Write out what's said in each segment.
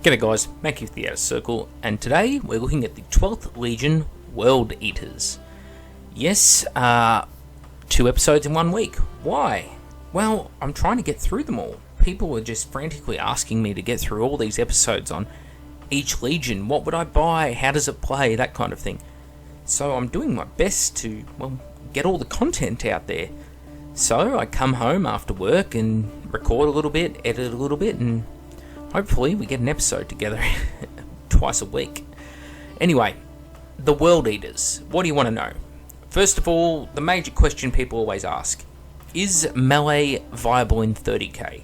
G'day guys, Mac here with the Outer Circle, and today we're looking at the 12th Legion World Eaters. Yes, 2 episodes in 1 week. Why? Well, I'm trying to get through them all. People are just frantically asking me to get through all these episodes on each Legion. What would I buy? How does it play? That kind of thing. So I'm doing my best to, get all the content out there. So I come home after work and record a little bit, edit a little bit, and hopefully we get an episode together twice a week. Anyway, the World Eaters. What do you want to know? First of all, the major question people always ask. Is melee viable in 30k?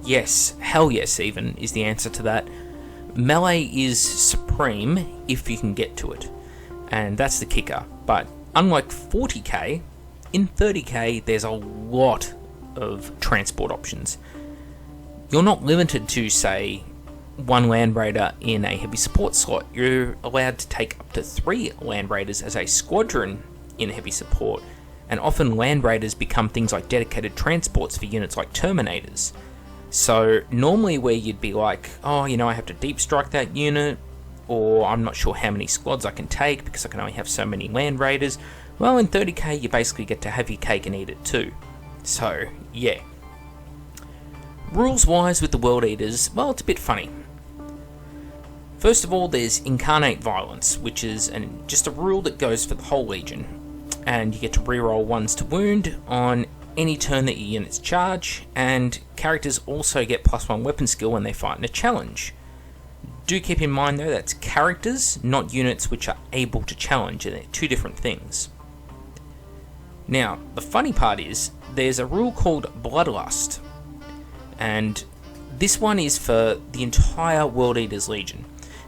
Yes. Hell yes even is the answer to that. Melee is supreme if you can get to it. And that's the kicker. But unlike 40k, in 30k there's a lot of transport options. You're not limited to, say, 1 Land Raider in a heavy support slot. You're allowed to take up to 3 Land Raiders as a squadron in heavy support, and often Land Raiders become things like dedicated transports for units like Terminators. So normally where you'd be like, I have to deep strike that unit, or I'm not sure how many squads I can take because I can only have so many Land Raiders, well, in 30k you basically get to have your cake and eat it too. So, yeah. Rules-wise with the World Eaters, well, it's a bit funny. First of all, there's Incarnate Violence, which is just a rule that goes for the whole Legion, and you get to reroll 1s to wound on any turn that your units charge, and characters also get +1 weapon skill when they fight in a challenge. Do keep in mind though, that's characters, not units which are able to challenge, and they're 2 different things. Now, the funny part is, there's a rule called Bloodlust, and this one is for the entire World Eaters Legion,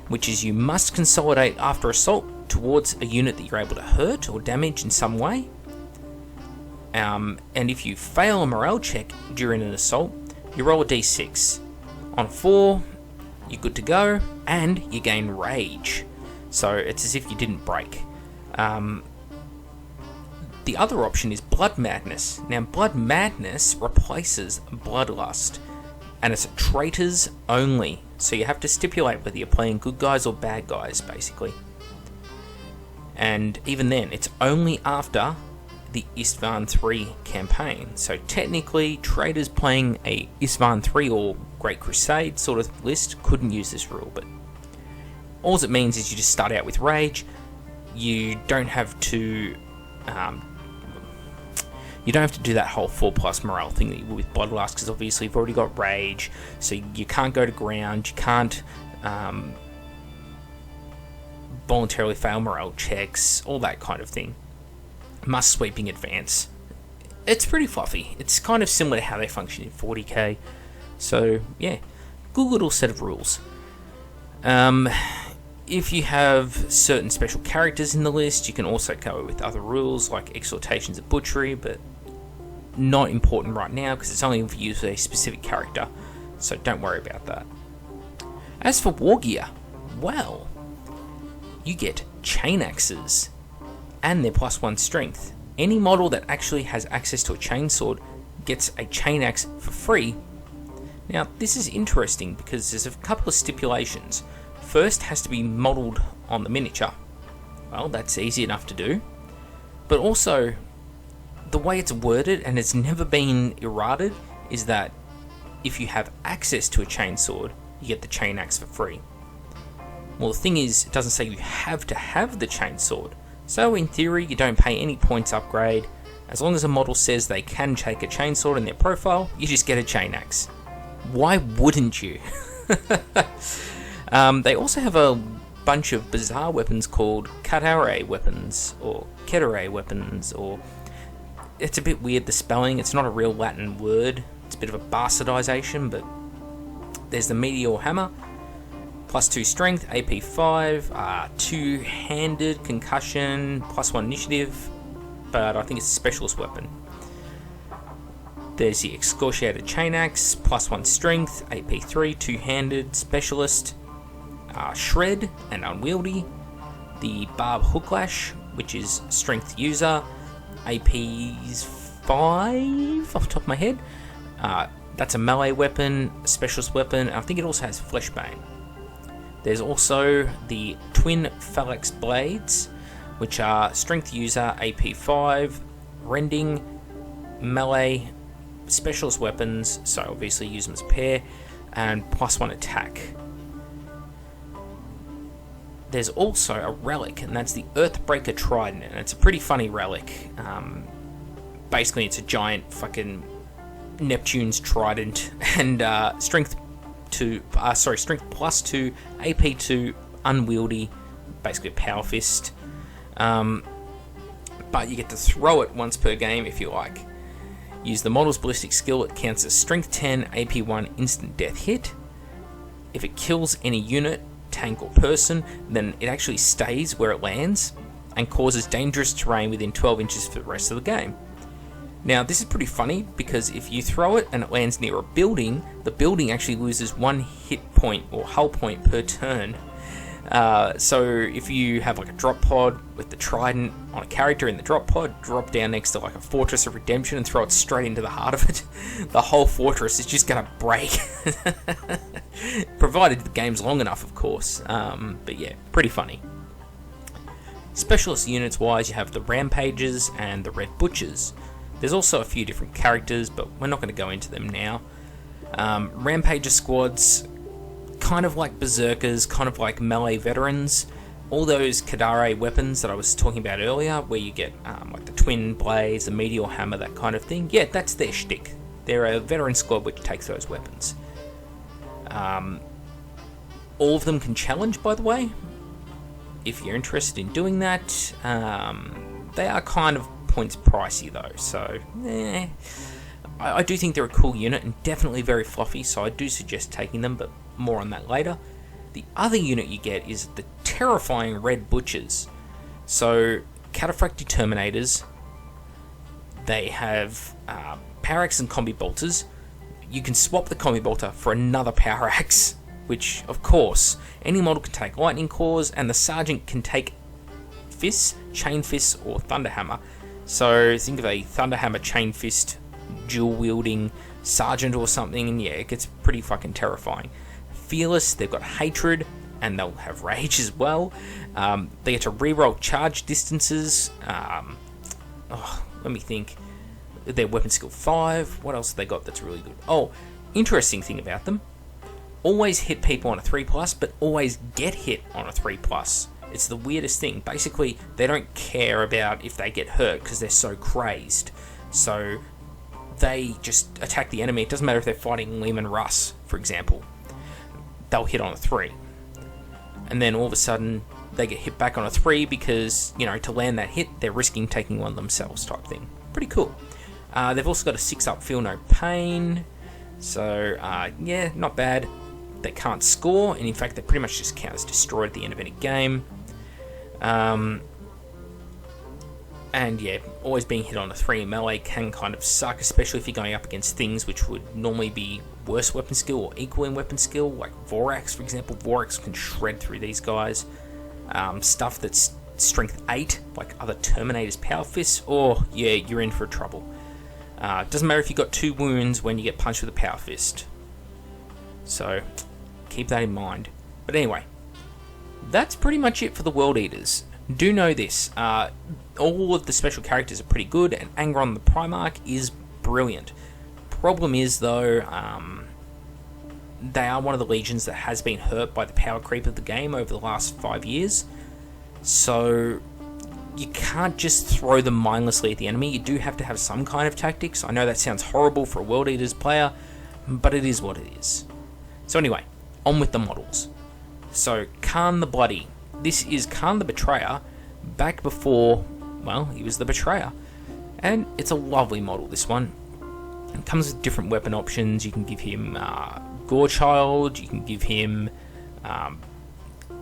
which is you must consolidate after assault towards a unit that you're able to hurt or damage in some way. And if you fail a morale check during an assault, you roll a d6. On a 4, you're good to go, and you gain rage. So it's as if you didn't break. The other option is Blood Madness. Now, Blood Madness replaces Bloodlust, and it's traitors only, so you have to stipulate whether you're playing good guys or bad guys, basically. And even then, it's only after the Istvan 3 campaign, so technically, traitors playing a Istvan 3 or Great Crusade sort of list couldn't use this rule, but all it means is you just start out with rage. You don't have to do that whole 4+ morale thing that you would with Bloodlust, because obviously you've already got rage, so you can't go to ground, you can't voluntarily fail morale checks, all that kind of thing. Must sweeping advance. It's pretty fluffy. It's kind of similar to how they function in 40k. So yeah, good little set of rules. If you have certain special characters in the list, you can also go with other rules like Exhortations of Butchery, but not important right now because it's only for use with a specific character, so don't worry about that. As for war gear, well, you get chain axes, and they're +1 strength. Any model that actually has access to a chainsword gets a chain axe for free. Now, this is interesting because there's a couple of stipulations. First, has to be modelled on the miniature. Well, that's easy enough to do. But also, the way it's worded, and it's never been errated, is that if you have access to a chainsword, you get the chain axe for free. Well, the thing is, it doesn't say you have to have the chainsword. So in theory, you don't pay any points upgrade. As long as a model says they can take a chainsword in their profile, you just get a chain axe. Why wouldn't you? They also have a bunch of bizarre weapons called cadre weapons, or cadre weapons, or it's a bit weird, the spelling. It's not a real Latin word. It's a bit of a bastardization, but there's the Meteor Hammer, +2 strength, AP 5, 2-handed concussion, +1 initiative, but I think it's a specialist weapon. There's the Excoriated Chain Axe, +1 strength, AP 3, 2-handed, specialist, Shred and Unwieldy. The Barb Hooklash, which is strength user, AP's 5 off the top of my head. That's a melee weapon, a specialist weapon, and I think it also has Fleshbane. There's also the twin phalanx blades, which are strength user, AP 5, rending, melee, specialist weapons, so obviously use them as a pair, and +1 attack. There's also a relic, and that's the Earthbreaker Trident, and it's a pretty funny relic. Basically, it's a giant fucking Neptune's trident, and strength +2, AP 2, unwieldy, basically a power fist. But you get to throw it once per game if you like. Use the model's ballistic skill, it counts as strength 10, AP 1 instant death hit. If it kills any unit, tank or person, then it actually stays where it lands and causes dangerous terrain within 12 inches for the rest of the game. Now this is pretty funny because if you throw it and it lands near a building, the building actually loses 1 hit point or hull point per turn. So if you have like a drop pod with the trident on a character in the drop pod, drop down next to like a Fortress of Redemption and throw it straight into the heart of it, the whole fortress is just going to break. Provided the game's long enough, of course. But yeah, pretty funny. Specialist units wise, you have the Rampages and the Red Butchers. There's also a few different characters, but we're not going to go into them now. Rampager squads, kind of like berserkers, kind of like melee veterans. All those cadre weapons that I was talking about earlier, where you get like the twin blades, the meteor hammer, that kind of thing. Yeah, that's their shtick. They're a veteran squad which takes those weapons. All of them can challenge, by the way, if you're interested in doing that. They are kind of points pricey though, so I do think they're a cool unit and definitely very fluffy, so I do suggest taking them, but more on that later. The other unit you get is the terrifying Red Butchers. So Cataphractii Terminators, they have Power Axe and Combi Bolters. You can swap the Combi Bolter for another Power Axe, which of course any model can take Lightning Claws, and the Sergeant can take Fists, Chain Fists or Thunderhammer. So think of a Thunderhammer Chain Fist dual wielding Sergeant or something, and yeah, it gets pretty fucking terrifying. Fearless, they've got Hatred, and they'll have Rage as well. They get to reroll charge distances. Let me think. Their weapon skill 5. What else have they got that's really good? Oh, interesting thing about them. Always hit people on a 3+, but always get hit on a 3+. It's the weirdest thing. Basically, they don't care about if they get hurt because they're so crazed. So they just attack the enemy. It doesn't matter if they're fighting Lehman Russ, for example. They'll hit on a 3. And then all of a sudden, they get hit back on a 3 because, you know, to land that hit, they're risking taking one themselves type thing. Pretty cool. They've also got a 6-up Feel No Pain. So, yeah, not bad. They can't score, and in fact, they pretty much just count as destroyed at the end of any game. And yeah, always being hit on a 3 in melee can kind of suck, especially if you're going up against things which would normally be worse weapon skill or equal in weapon skill, like Vorax, for example. Vorax can shred through these guys. Stuff that's strength 8, like other Terminators Power Fists, or yeah, you're in for trouble. Doesn't matter if you got 2 wounds when you get punched with a Power Fist. So, keep that in mind. But anyway, that's pretty much it for the World Eaters. Do know this, all of the special characters are pretty good, and Angron the Primarch is brilliant. Problem is, though, they are one of the legions that has been hurt by the power creep of the game over the last 5 years. So, you can't just throw them mindlessly at the enemy. You do have to have some kind of tactics. I know that sounds horrible for a World Eaters player, but it is what it is. So anyway, on with the models. So, Khan the Bloody. This is Khan the Betrayer, back before, well, he was the Betrayer. And it's a lovely model, this one. It comes with different weapon options. You can give him Gorechild, you can give him...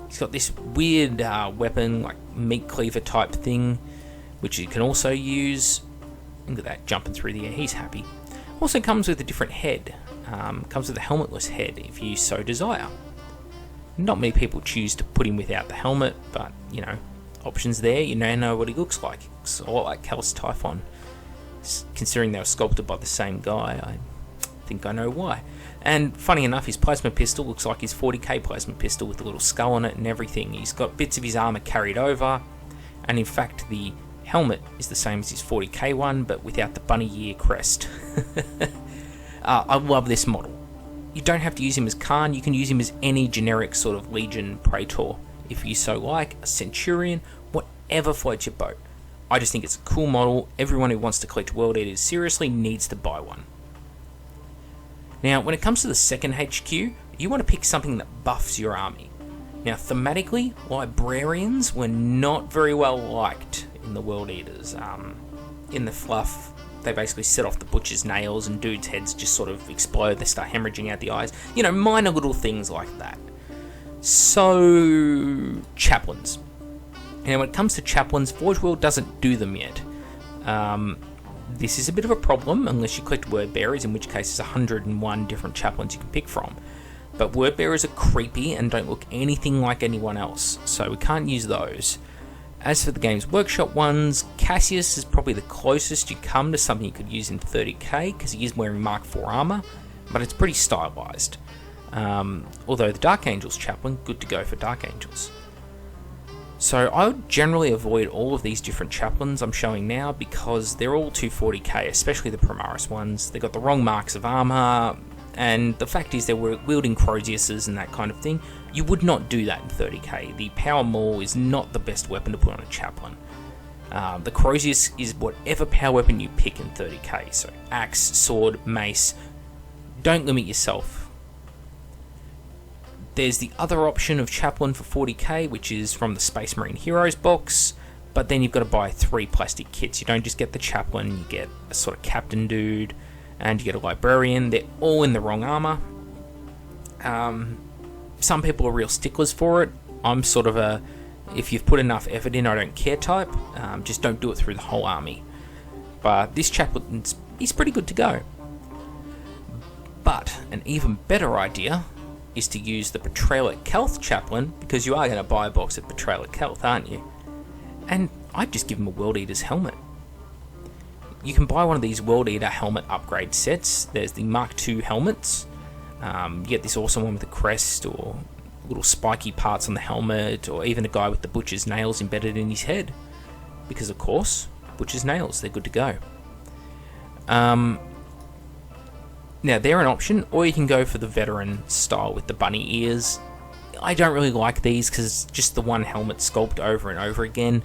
he's got this weird weapon, like meat cleaver type thing, which you can also use. Look at that, jumping through the air, he's happy. Also comes with a different head. Comes with a helmetless head, if you so desire. Not many people choose to put him without the helmet, but, you know, options there. You now know what he looks like. He looks a lot like Callus Typhon. Considering they were sculpted by the same guy, I think I know why. And funny enough, his plasma pistol looks like his 40k plasma pistol with a little skull on it and everything. He's got bits of his armour carried over, and in fact the helmet is the same as his 40k one, but without the bunny ear crest. I love this model. You don't have to use him as Khan, you can use him as any generic sort of Legion Praetor, if you so like, a Centurion, whatever floats your boat. I just think it's a cool model. Everyone who wants to collect World Eaters seriously needs to buy one. Now, when it comes to the second HQ, you want to pick something that buffs your army. Now, thematically, librarians were not very well liked in the World Eaters. In the fluff, they basically set off the butcher's nails and dudes' heads just sort of explode, they start hemorrhaging out the eyes. You know, minor little things like that. So, chaplains. Now, when it comes to chaplains, Forge World doesn't do them yet. This is a bit of a problem unless you collect word bearers, in which case there's 101 different chaplains you can pick from. But word bearers are creepy and don't look anything like anyone else, so we can't use those. As for the Games Workshop ones, Cassius is probably the closest you come to something you could use in 30k, because he is wearing Mark IV armour, but it's pretty stylised. Although the Dark Angels chaplain, good to go for Dark Angels. So I would generally avoid all of these different chaplains I'm showing now because they're all 240k, especially the Primaris ones. They've got the wrong marks of armour, and the fact is they were wielding Croziuses and that kind of thing. You would not do that in 30k. The Power Maul is not the best weapon to put on a chaplain. The Crozius is whatever power weapon you pick in 30k, so axe, sword, mace. Don't limit yourself. There's the other option of chaplain for 40k, which is from the Space Marine Heroes box, but then you've got to buy 3 plastic kits. You don't just get the chaplain, you get a sort of captain dude, and you get a librarian. They're all in the wrong armour. Some people are real sticklers for it. I'm sort of a, if you've put enough effort in, I don't care type. Just don't do it through the whole army. But this chaplain, he's pretty good to go. But an even better idea is to use the Betrayal at Kelth chaplain, because you are going to buy a box of Betrayal at Kelth, aren't you? And I'd just give him a World Eater's helmet. You can buy one of these World Eater helmet upgrade sets. There's the Mark II helmets. You get this awesome one with a crest, or little spiky parts on the helmet, or even a guy with the butcher's nails embedded in his head. Because of course, butcher's nails, they're good to go. Now, they're an option, or you can go for the veteran style with the bunny ears. I don't really like these because just the one helmet sculpt over and over again.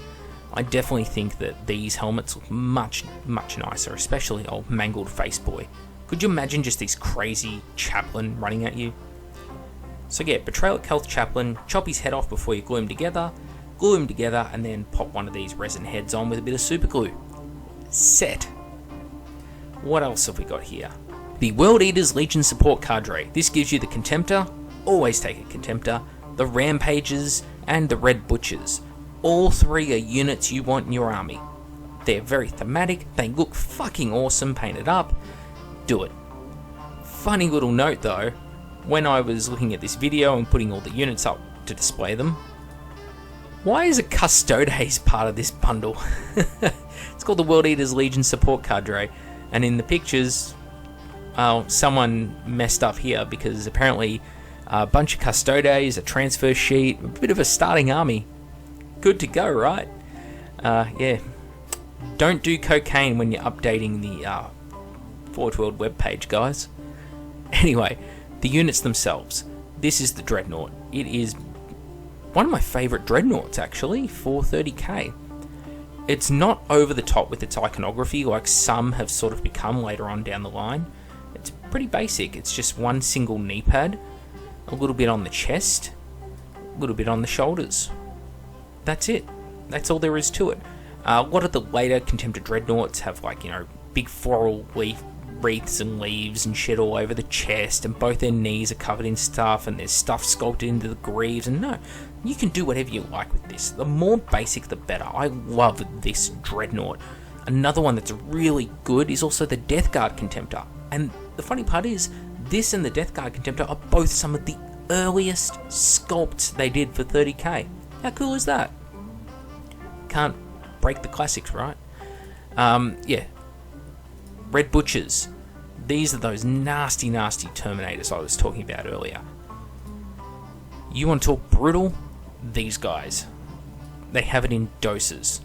I definitely think that these helmets look much, much nicer, especially old mangled face boy. Could you imagine just this crazy chaplain running at you? So yeah, Betrayal at Kelth chaplain, chop his head off before you glue him together, and then pop one of these resin heads on with a bit of super glue. Set. What else have we got here? The World Eaters Legion Support Cadre. This gives you the Contemptor, always take a Contemptor, the Rampagers, and the Red Butchers. All 3 are units you want in your army. They're very thematic, they look fucking awesome painted up. Do it. Funny little note though, when I was looking at this video and putting all the units up to display them, why is a Custodes part of this bundle? It's called the World Eaters Legion Support Cadre, and in the pictures, well, someone messed up here because apparently a bunch of Custodes, a transfer sheet, a bit of a starting army. Good to go, right? Yeah. Don't do cocaine when you're updating the Forge World webpage, guys. Anyway, the units themselves. This is the Dreadnought. It is one of my favourite Dreadnoughts, actually, for 30k. It's not over the top with its iconography like some have sort of become later on down the line. It's pretty basic. It's just one single knee pad, a little bit on the chest, a little bit on the shoulders. That's it. That's all there is to it. A lot of the later Contemptor Dreadnoughts have, like, you know, big floral leaf wreaths and leaves and shit all over the chest, and both their knees are covered in stuff, and there's stuff sculpted into the greaves. And no, you can do whatever you like with this. The more basic, the better. I love this Dreadnought. Another one that's really good is also the Death Guard Contemptor. And the funny part is, this and the Death Guard Contemptor are both some of the earliest sculpts they did for 30k. How cool is that? Can't break the classics, right? Yeah. Red Butchers. These are those nasty, nasty Terminators I was talking about earlier. You want to talk brutal? These guys. They have it in doses.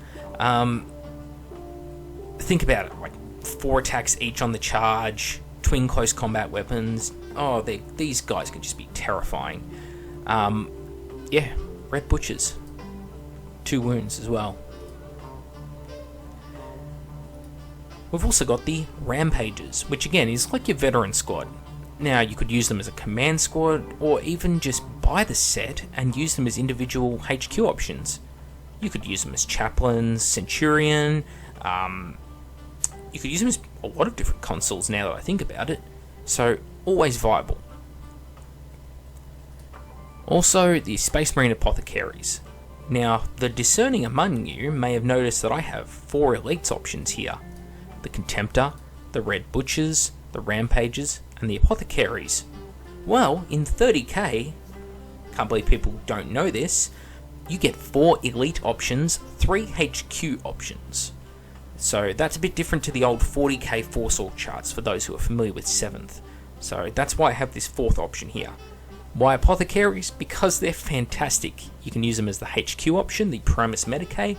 Think about it, like 4 attacks each on the charge, twin close combat weapons. Oh, these guys can just be terrifying. Yeah, Red Butchers. 2 wounds as well. We've also got the Rampages, which again is like your veteran squad. Now, you could use them as a command squad, or even just buy the set and use them as individual HQ options. You could use them as chaplains, centurion. You could use them as a lot of different consoles now that I think about it. So, always viable. Also, the Space Marine Apothecaries. Now, the discerning among you may have noticed that I have 4 elites options here. The Contemptor, the Red Butchers, the Rampages, and the Apothecaries. Well, in 30k, can't believe people don't know this, you get 4 elite options, 3 HQ options. So that's a bit different to the old 40k Force Org charts for those who are familiar with 7th. So that's why I have this 4th option here. Why Apothecaries? Because they're fantastic. You can use them as the HQ option, the Primus Medicae,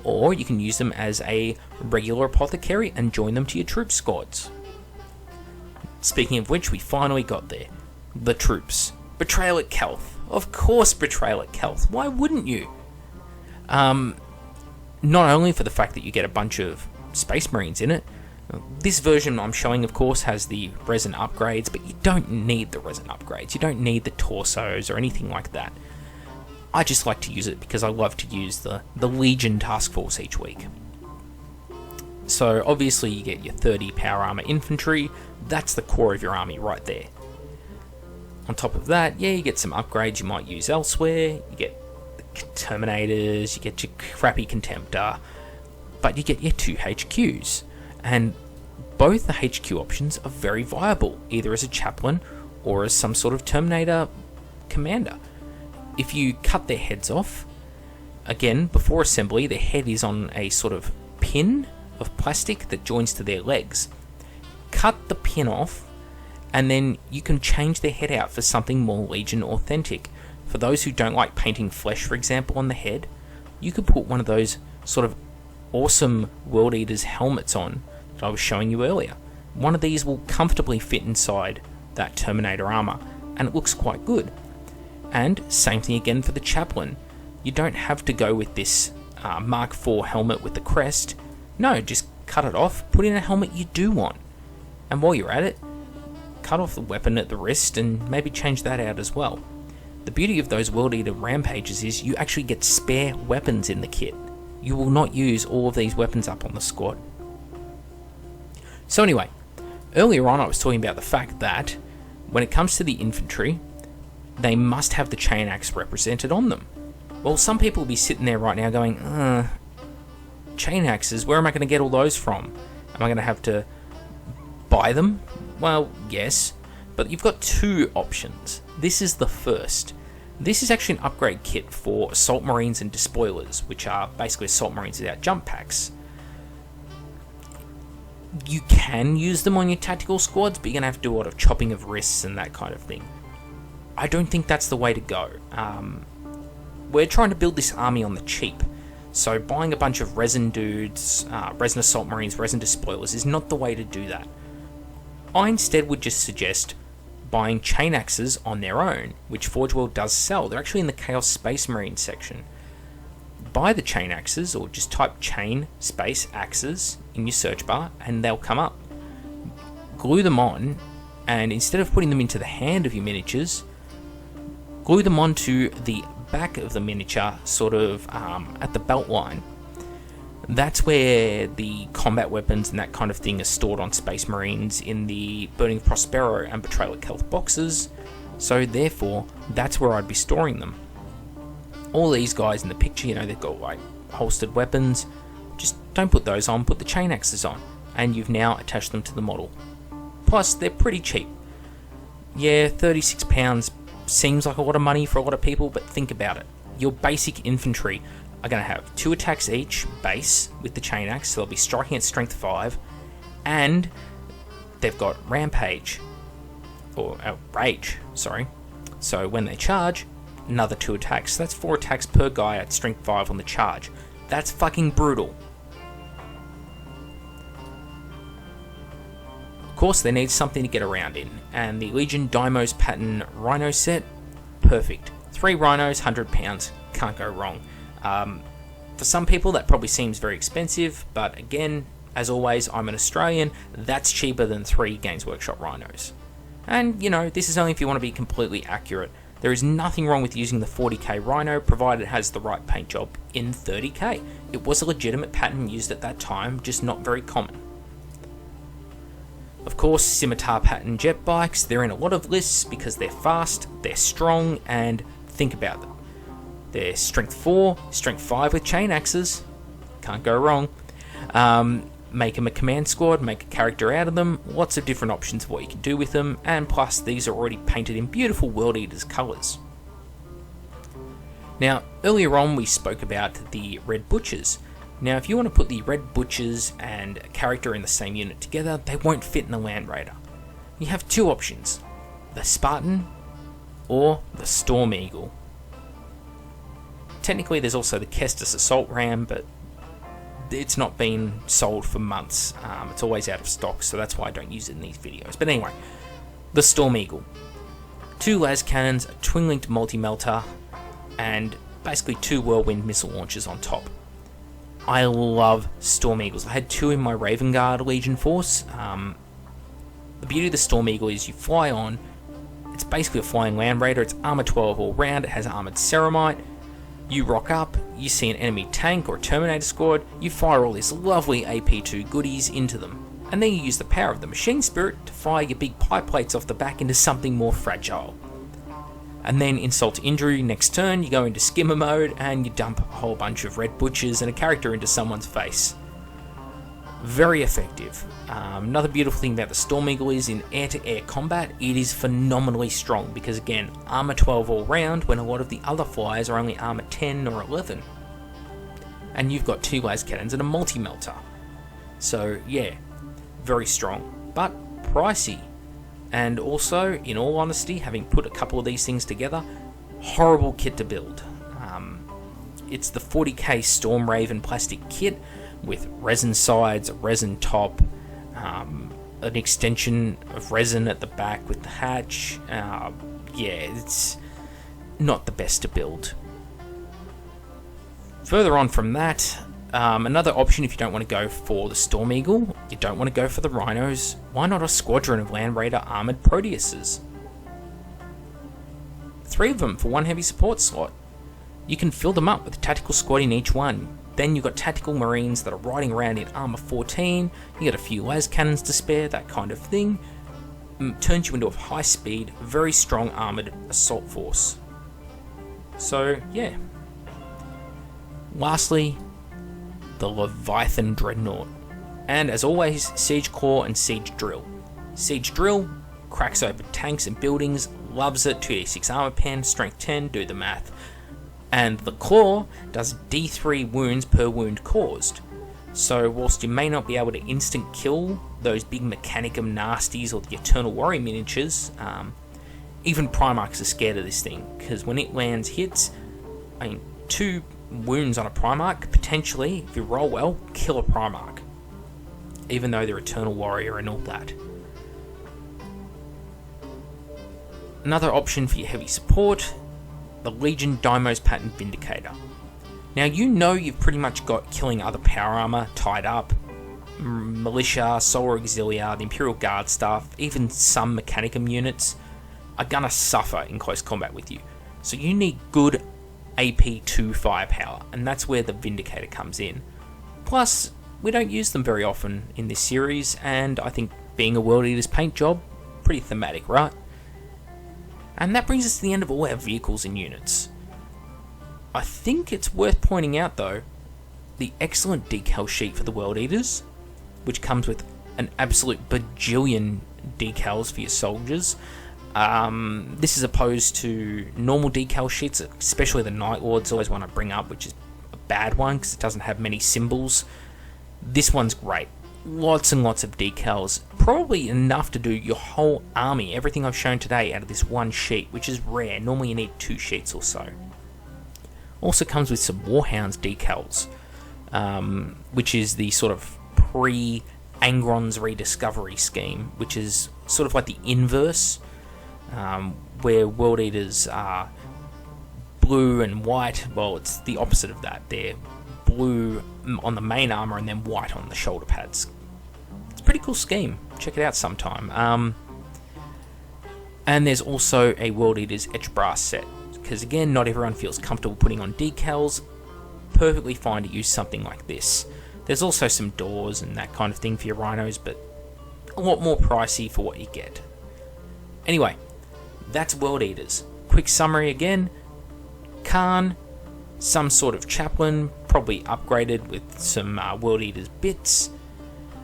or you can use them as a regular Apothecary and join them to your troop squads. Speaking of which, we finally got there. The troops. Betrayal at Kelth. Of course Betrayal at Kelth. Why wouldn't you? Not only for the fact that you get a bunch of Space Marines in it. This version I'm showing, of course, has the resin upgrades, but you don't need the resin upgrades. You don't need the torsos or anything like that. I just like to use it because I love to use the Legion task force each week. So obviously you get your 30 power armor infantry. That's the core of your army right there. On top of that, yeah, you get some upgrades you might use elsewhere. You get the Terminators, you get your crappy Contemptor, but you get your 2 HQs. And both the HQ options are very viable, either as a chaplain or as some sort of Terminator commander. If you cut their heads off, again, before assembly, their head is on a sort of pin of plastic that joins to their legs. Cut the pin off, and then you can change their head out for something more Legion authentic. For those who don't like painting flesh, for example, on the head, you could put one of those sort of awesome World Eaters helmets on that I was showing you earlier. One of these will comfortably fit inside that Terminator armor, and it looks quite good. And same thing again for the chaplain. You don't have to go with this Mark IV helmet with the crest. No, just cut it off, put in a helmet you do want. And while you're at it, cut off the weapon at the wrist and maybe change that out as well. The beauty of those World Eater Rampages is you actually get spare weapons in the kit. You will not use all of these weapons up on the squad. So anyway, earlier on I was talking about the fact that when it comes to the infantry, they must have the chain axe represented on them. Well, some people will be sitting there right now going, chain axes, where am I going to get all those from? Am I going to have to buy them? Well, yes, but you've got 2 options. This is the first. This is actually an upgrade kit for Assault Marines and Despoilers, which are basically Assault Marines without jump packs. You can use them on your tactical squads, but you're going to have to do a lot of chopping of wrists and that kind of thing. I don't think that's the way to go. We're trying to build this army on the cheap, so buying a bunch of resin dudes, resin Assault Marines, resin Despoilers is not the way to do that. I instead would just suggest buying chain axes on their own, which Forge World does sell. They're actually in the Chaos Space Marine section. Buy the chain axes, or just type chain space axes in your search bar, and they'll come up. Glue them on, and instead of putting them into the hand of your miniatures, glue them onto the back of the miniature, sort of at the belt line. That's where the combat weapons and that kind of thing are stored on Space Marines in the Burning of Prospero and Betrayal at Kelth boxes, so therefore that's where I'd be storing them. All these guys in the picture, you know, they've got like holstered weapons. Just don't put those on, put the chain axes on, and you've now attached them to the model. Plus, they're pretty cheap. Yeah, £36 seems like a lot of money for a lot of people, but think about it. Your basic infantry are going to have 2 attacks each, base, with the chain axe, so they'll be striking at strength 5, and they've got Rampage, or Rage, sorry. So when they charge, another 2 attacks. So that's 4 attacks per guy at strength 5 on the charge. That's fucking brutal. Of course, they need something to get around in, and the Legion Daimos pattern Rhino set, perfect. 3 rhinos, 100 pounds, can't go wrong. For some people that probably seems very expensive, but again, as always, I'm an Australian, that's cheaper than 3 Games Workshop rhinos. And, you know, this is only if you want to be completely accurate. There is nothing wrong with using the 40k rhino, provided it has the right paint job in 30k. It was a legitimate pattern used at that time, just not very common. Of course, scimitar pattern jet bikes, they're in a lot of lists because they're fast, they're strong, and think about them. They're strength 4, strength 5 with chain axes, can't go wrong. Make them a command squad, make a character out of them, lots of different options of what you can do with them, and plus these are already painted in beautiful World Eaters colours. Now, earlier on we spoke about the Red Butchers. Now, if you want to put the Red Butchers and a character in the same unit together, they won't fit in a Land Raider. You have 2 options, the Spartan or the Storm Eagle. Technically there's also the Kestis Assault Ram, but it's not been sold for months. It's always out of stock, so that's why I don't use it in these videos. But anyway, the Storm Eagle. 2 las cannons, a twin-linked multi-melter, and basically 2 whirlwind missile launchers on top. I love Storm Eagles. I had 2 in my Raven Guard Legion force. The beauty of the Storm Eagle is you fly on, it's basically a flying Land Raider, it's armor 12 all round, it has armored ceramite. You rock up, you see an enemy tank or a Terminator squad, you fire all these lovely AP2 goodies into them, and then you use the power of the machine spirit to fire your big pie plates off the back into something more fragile. And then insult to injury, next turn you go into skimmer mode and you dump a whole bunch of Red Butchers and a character into someone's face. Very effective. Another beautiful thing about the Storm Eagle is in air-to-air combat, it is phenomenally strong because again, armor 12 all round when a lot of the other flyers are only armor 10 or 11. And you've got 2 las cannons and a multi-melter. So yeah, very strong, but pricey. And also, in all honesty, having put a couple of these things together, horrible kit to build. It's the 40k Storm Raven plastic kit with resin sides, a resin top, an extension of resin at the back with the hatch. Yeah, it's not the best to build. Further on from that, another option if you don't want to go for the Storm Eagle, you don't want to go for the Rhinos, why not a squadron of Land Raider armoured Proteuses? 3 of them for 1 heavy support slot. You can fill them up with a tactical squad in each one. Then you've got tactical marines that are riding around in armor 14, you got a few las cannons to spare, that kind of thing. Turns you into a high speed, very strong armoured assault force. So yeah. Lastly, the Leviathan Dreadnought. And as always, Siege Claw and Siege Drill. Siege Drill cracks open tanks and buildings, loves it, 2d6 armor pen, strength 10, do the math. And the Claw does D3 wounds per wound caused. So whilst you may not be able to instant kill those big Mechanicum nasties or the Eternal Warrior miniatures, even Primarchs are scared of this thing, because when it lands hits, 2 wounds on a Primarch, potentially, if you roll well, kill a Primarch. Even though they're Eternal Warrior and all that. Another option for your heavy support, the Legion Daimos pattern Vindicator. Now you know you've pretty much got killing other power armor tied up, militia, Solar Auxilia, the Imperial Guard stuff, even some Mechanicum units are gonna suffer in close combat with you. So you need good AP2 firepower, and that's where the Vindicator comes in. Plus, we don't use them very often in this series, and I think being a World Eaters paint job, pretty thematic, right? And that brings us to the end of all our vehicles and units. I think it's worth pointing out though, the excellent decal sheet for the World Eaters, which comes with an absolute bajillion decals for your soldiers. This is opposed to normal decal sheets, especially the Night Lord's always one I bring up, which is a bad one because it doesn't have many symbols. This one's great. lots and lots of decals, probably enough to do your whole army, everything I've shown today, out of this one sheet, which is rare. Normally you need 2 sheets or so. Also comes with some Warhounds decals, which is the sort of pre-Angron's Rediscovery scheme, which is sort of like the inverse, where World Eaters are blue and white. Well, it's the opposite of that. They're blue on the main armor and then white on the shoulder pads. It's a pretty cool scheme. Check it out sometime. And there's also a World Eaters Etch Brass set, because again, not everyone feels comfortable putting on decals. Perfectly fine to use something like this. There's also some doors and that kind of thing for your rhinos, but a lot more pricey for what you get. Anyway, that's World Eaters. Quick summary again. Khan, some sort of chaplain, probably upgraded with some World Eaters bits.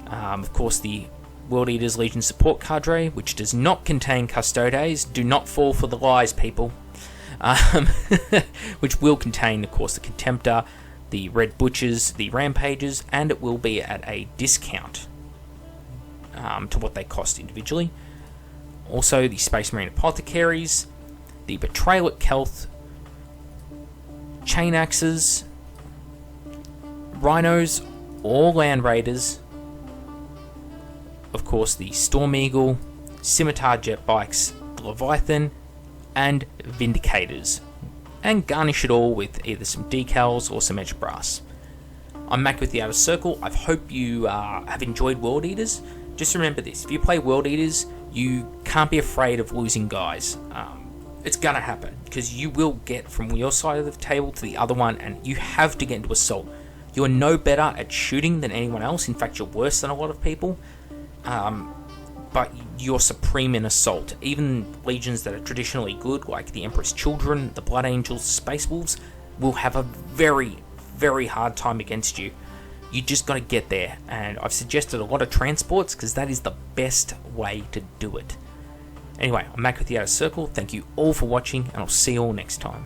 Of course, the World Eaters Legion support cadre, which does not contain Custodes. Do not fall for the lies, people. Which will contain, of course, the Contemptor, the Red Butchers, the Rampagers, and it will be at a discount to what they cost individually. Also, the Space Marine Apothecaries, the Betrayal at Kelth, Chain Axes, Rhinos or Land Raiders, of course the Storm Eagle, Scimitar Jet Bikes, the Leviathan, and Vindicators, and garnish it all with either some decals or some etched brass. I'm Mac with the Outer Circle. I hope you have enjoyed World Eaters. Just remember this, if you play World Eaters, you can't be afraid of losing guys. It's gonna happen, because you will get from your side of the table to the other one, and you have to get into assault. You are no better at shooting than anyone else. In fact, you're worse than a lot of people. But you're supreme in assault. Even legions that are traditionally good, like the Emperor's Children, the Blood Angels, Space Wolves, will have a very, very hard time against you. You just got to get there, and I've suggested a lot of transports because that is the best way to do it. Anyway, I'm Mac with the Outer Circle. Thank you all for watching, and I'll see you all next time.